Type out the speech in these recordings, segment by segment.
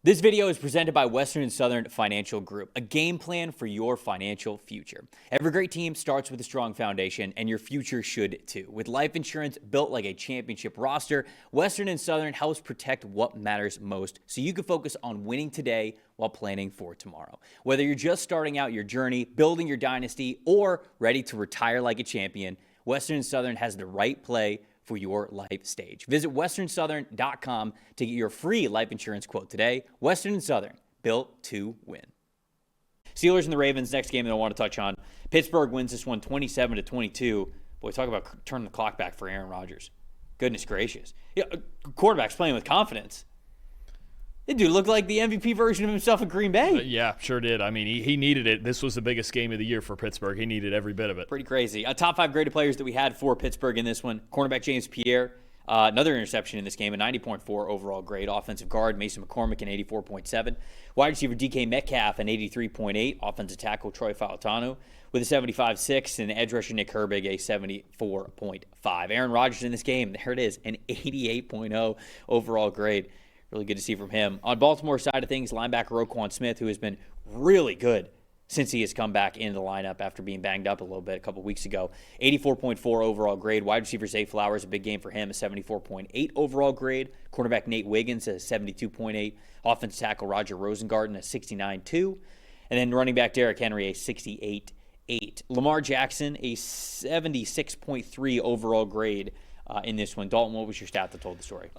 This video is presented by Western and Southern Financial Group, a game plan for your financial future. Every great team starts with a strong foundation, and your future should too. With life insurance built like a championship roster, Western and Southern helps protect what matters most so you can focus on winning today while planning for tomorrow. Whether you're just starting out your journey, building your dynasty, or ready to retire like a champion, Western and Southern has the right play for your life stage. Visit westernsouthern.com to get your free life insurance quote today. Western and Southern, built to win. Steelers and the Ravens, next game that I want to touch on. Pittsburgh wins this one 27-22. Boy, talk about turning the clock back for Aaron Rodgers. Goodness gracious. Yeah, quarterback's playing with confidence. That dude looked like the MVP version of himself in Green Bay. Yeah, sure did. I mean, he needed it. This was the biggest game of the year for Pittsburgh. He needed every bit of it. Pretty crazy. Top 5 graded players that we had for Pittsburgh in this one. Cornerback James Pierre, another interception in this game, a 90.4 overall grade. Offensive guard Mason McCormick, an 84.7. Wide receiver DK Metcalf, an 83.8. Offensive tackle Troy Fautanu with a 75.6. And edge rusher Nick Herbig, a 74.5. Aaron Rodgers in this game, there it is, an 88.0 overall grade. Really good to see from him. On Baltimore side of things, linebacker Roquan Smith, who has been really good since he has come back into the lineup after being banged up a little bit a couple weeks ago. 84.4 overall grade. Wide receiver Zay Flowers, a big game for him, a 74.8 overall grade. Cornerback Nate Wiggins, a 72.8. Offensive tackle Roger Rosengarten, a 69.2. And then running back Derrick Henry, a 68.8. Lamar Jackson, a 76.3 overall grade. In this one. Dalton, what was your stat that told the story?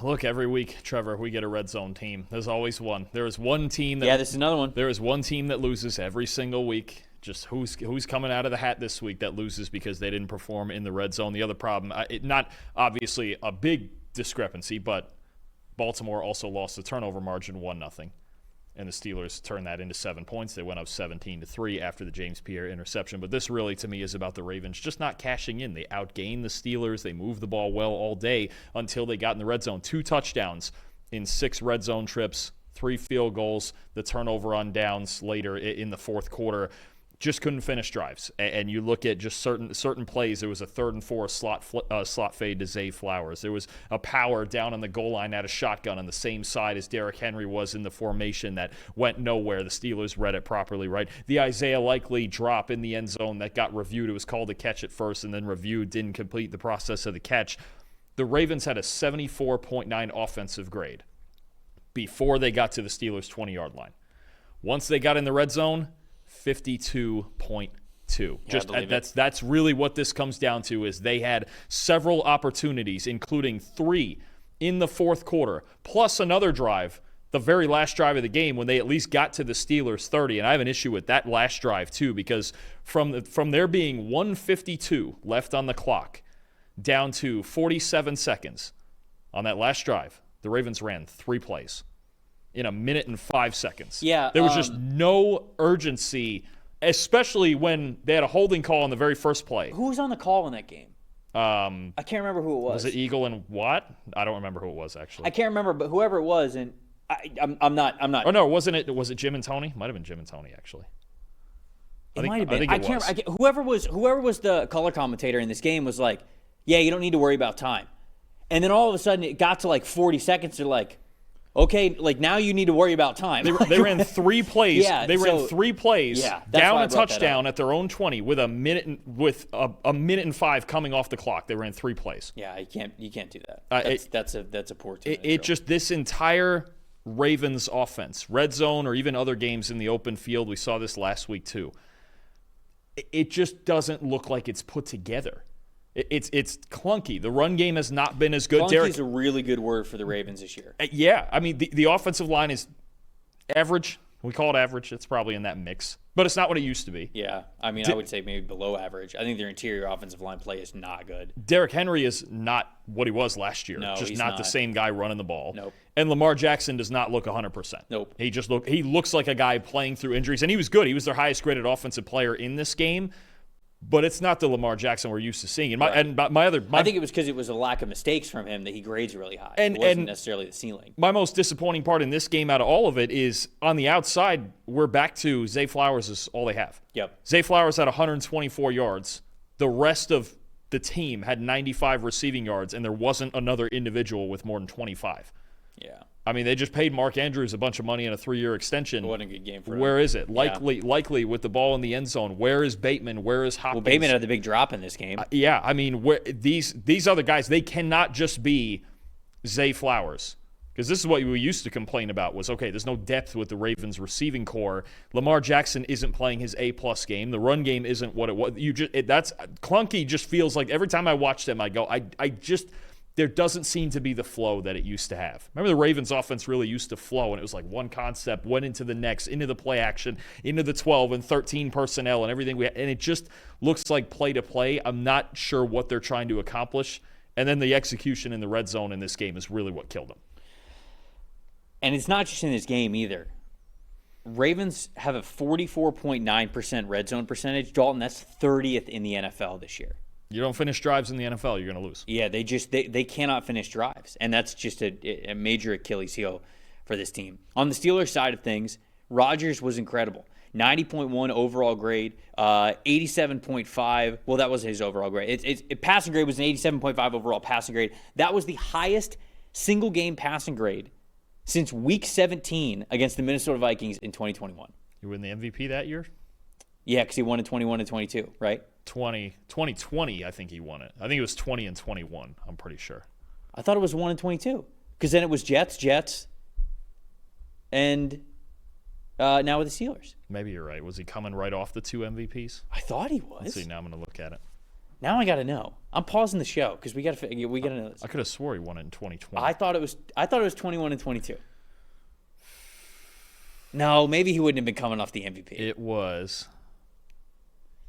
Look, every week, Trevor, we get a red zone team. There's always one. There is one team that... Yeah, this is another one. There is one team that loses every single week. Just who's coming out of the hat this week that loses because they didn't perform in the red zone. The other problem, not obviously a big discrepancy, but Baltimore also lost the turnover margin 1-0. And the Steelers turned that into 7 points. They went up 17-3 after the James Pierre interception. But this really, to me, is about the Ravens just not cashing in. They outgained the Steelers. They moved the ball well all day until they got in the red zone. 2 touchdowns in 6 red zone trips, 3 field goals, the turnover on downs later in the fourth quarter. Just couldn't finish drives. And you look at just certain plays. There was a 3rd and 4 slot fade to Zay Flowers. There was a power down on the goal line at a shotgun on the same side as Derrick Henry was in the formation that went nowhere. The Steelers read it properly, right? The Isaiah Likely drop in the end zone that got reviewed. It was called a catch at first and then reviewed, didn't complete the process of the catch. The Ravens had a 74.9 offensive grade before they got to the Steelers' 20-yard line. Once they got in the red zone, 52.2. Yeah, That's really what this comes down to is they had several opportunities, including 3 in the fourth quarter, plus another drive, the very last drive of the game when they at least got to the Steelers 30. And I have an issue with that last drive too because from there being 1:52 left on the clock down to 47 seconds on that last drive, the Ravens ran 3 plays in a minute and 5 seconds. Yeah, there was just no urgency, especially when they had a holding call on the very first play. Who was on the call in that game? I can't remember who it was. Was it Eagle and Watt? I don't remember who it was actually. I can't remember, but whoever it was, and I'm not. Oh no, wasn't it? Was it Jim and Tony? Might have been Jim and Tony actually. It might have been. I think it was. Whoever was the color commentator in this game was like, "Yeah, you don't need to worry about time," and then all of a sudden it got to like 40 seconds. They're like, okay, like now you need to worry about time. They ran 3 plays. Yeah, they ran 3 plays down a touchdown at their own 20 with a minute and 5 coming off the clock. They ran 3 plays. Yeah, you can't do that. That's a poor team. It just this entire Ravens offense, red zone or even other games in the open field. We saw this last week too. It just doesn't look like it's put together. It's clunky. The run game has not been as good. Clunky is a really good word for the Ravens this year. Yeah, I mean, the offensive line is average. We call it average. It's probably in that mix. But it's not what it used to be. Yeah, I mean, I would say maybe below average. I think their interior offensive line play is not good. Derrick Henry is not what he was last year. No, just he's not the same guy running the ball. Nope. And Lamar Jackson does not look 100%. Nope. He looks like a guy playing through injuries. And he was good. He was their highest graded offensive player in this game. But it's not the Lamar Jackson we're used to seeing. And I think it was because it was a lack of mistakes from him that he grades really high. It wasn't necessarily the ceiling. My most disappointing part in this game out of all of it is on the outside, we're back to Zay Flowers is all they have. Yep. Zay Flowers had 124 yards. The rest of the team had 95 receiving yards, and there wasn't another individual with more than 25. Yeah. I mean, they just paid Mark Andrews a bunch of money in a 3-year extension. It wasn't a good game for him. Where is it? Likely with the ball in the end zone. Where is Bateman? Where is Hopkins? Well, Bateman had the big drop in this game. Yeah, I mean, these other guys, they cannot just be Zay Flowers. Because this is what we used to complain about was, okay, there's no depth with the Ravens receiving core. Lamar Jackson isn't playing his A-plus game. The run game isn't what it was. That's clunky. Just feels like every time I watch them, I go, there doesn't seem to be the flow that it used to have. Remember the Ravens offense really used to flow, and it was like one concept, went into the next, into the play action, into the 12 and 13 personnel and everything. And it just looks like play to play. I'm not sure what they're trying to accomplish. And then the execution in the red zone in this game is really what killed them. And it's not just in this game either. Ravens have a 44.9% red zone percentage. Dalton, that's 30th in the NFL this year. You don't finish drives in the NFL, you're going to lose. Yeah, they cannot finish drives. And that's just a major Achilles heel for this team. On the Steelers side of things, Rodgers was incredible. 90.1 overall grade, 87.5. Well, that was his overall grade. Passing grade was an 87.5 overall passing grade. That was the highest single-game passing grade since Week 17 against the Minnesota Vikings in 2021. You win the MVP that year? Yeah, because he won in 21 and 22, right? 2020, I think he won it. I think it was 20 and 21, I'm pretty sure. I thought it was 1 and 22. Because then it was Jets, and now with the Steelers. Maybe you're right. Was he coming right off the 2 MVPs? I thought he was. Let's see, now I'm going to look at it. Now I got to know. I'm pausing the show because we got to know this. I could have swore he won it in 2020. I thought it was 21 and 22. No, maybe he wouldn't have been coming off the MVP. It was.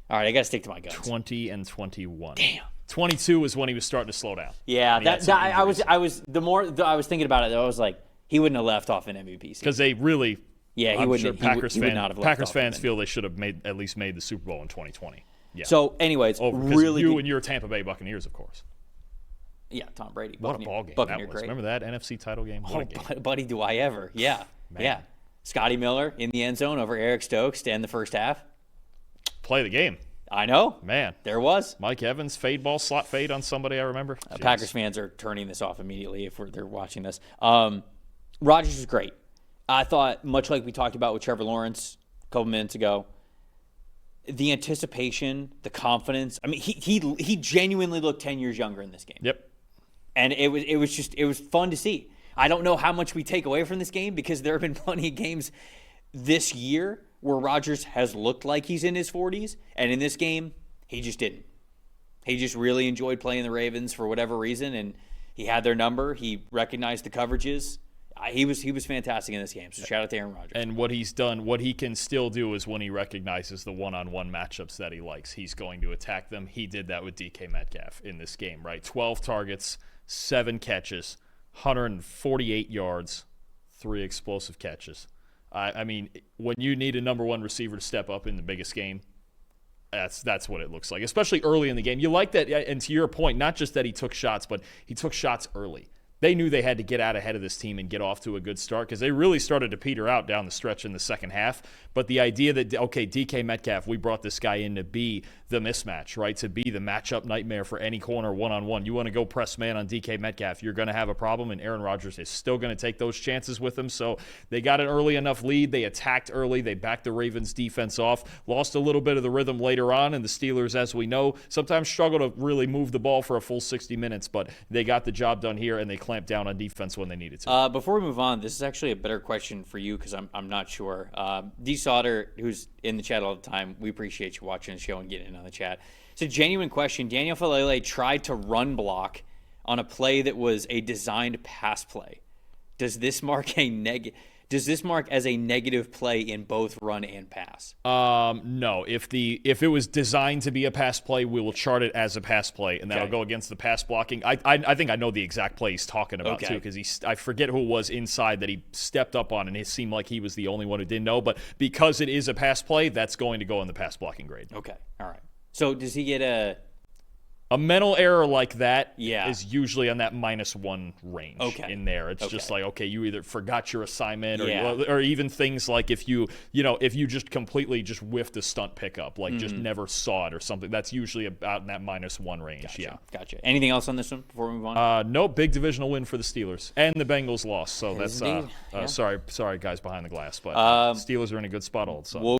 All right, I got to stick to my guns. 20 and 21. Damn. 22 was when he was starting to slow down. Yeah, I was the more I was thinking about it, I was like, he wouldn't have left off an MVP because they really. Yeah, he wouldn't. Sure Packers he would not have left Packers off fans feel they should have at least made the Super Bowl in 2020. Yeah. So, anyways, really, you and your Tampa Bay Buccaneers, of course. Yeah, Tom Brady. What a ball game Buccaneer that was! great. Remember that NFC title game? What a game. Buddy, do I ever? Yeah, yeah. Scotty Miller in the end zone over Eric Stokes to end the first half. Play the game. I know. Man. There was. Mike Evans, fade ball, slot fade on somebody, I remember. Packers fans are turning this off immediately if they're watching this. Rodgers was great. I thought, much like we talked about with Trevor Lawrence a couple minutes ago, the anticipation, the confidence. I mean, he genuinely looked 10 years younger in this game. Yep. And it was fun to see. I don't know how much we take away from this game because there have been plenty of games this year where Rodgers has looked like he's in his 40s, and in this game, he just didn't. He just really enjoyed playing the Ravens for whatever reason, and he had their number. He recognized the coverages. He was fantastic in this game, so shout out to Aaron Rodgers. And what he's done, what he can still do is when he recognizes the one-on-one matchups that he likes, he's going to attack them. He did that with DK Metcalf in this game, right? 12 targets, 7 catches, 148 yards, 3 explosive catches. I mean, when you need a number one receiver to step up in the biggest game, that's what it looks like, especially early in the game. You like that, and to your point, not just that he took shots, but he took shots early. They knew they had to get out ahead of this team and get off to a good start because they really started to peter out down the stretch in the second half. But the idea that, okay, DK Metcalf, we brought this guy in to be the mismatch, right? To be the matchup nightmare for any corner one-on-one. You want to go press man on DK Metcalf, you're going to have a problem, and Aaron Rodgers is still going to take those chances with him. So they got an early enough lead. They attacked early. They backed the Ravens defense off, lost a little bit of the rhythm later on, and the Steelers, as we know, sometimes struggle to really move the ball for a full 60 minutes, but they got the job done here, and they clamped down on defense when they needed to. Before we move on, this is actually a better question for you because I'm not sure. D. Sauter, who's in the chat all the time, we appreciate you watching the show and getting in on the chat. It's a genuine question. Daniel Falele tried to run block on a play that was a designed pass play. Does this mark as a negative play in both run and pass? No. If it was designed to be a pass play, we will chart it as a pass play, and that'll go against the pass blocking. I think I know the exact play he's talking about too, because I forget who it was inside that he stepped up on, and it seemed like he was the only one who didn't know. But because it is a pass play, that's going to go in the pass blocking grade. Okay, all right. So does he get a A mental error like that Yeah. is usually on that -1 range in there. It's just like, okay, you either forgot your assignment or even things like if you just completely just whiffed a stunt pickup, like just never saw it or something. That's usually about in that -1 range. Gotcha. Anything else on this one before we move on? No, big divisional win for the Steelers. And the Bengals lost. So that's sorry guys behind the glass, but Steelers are in a good spot also.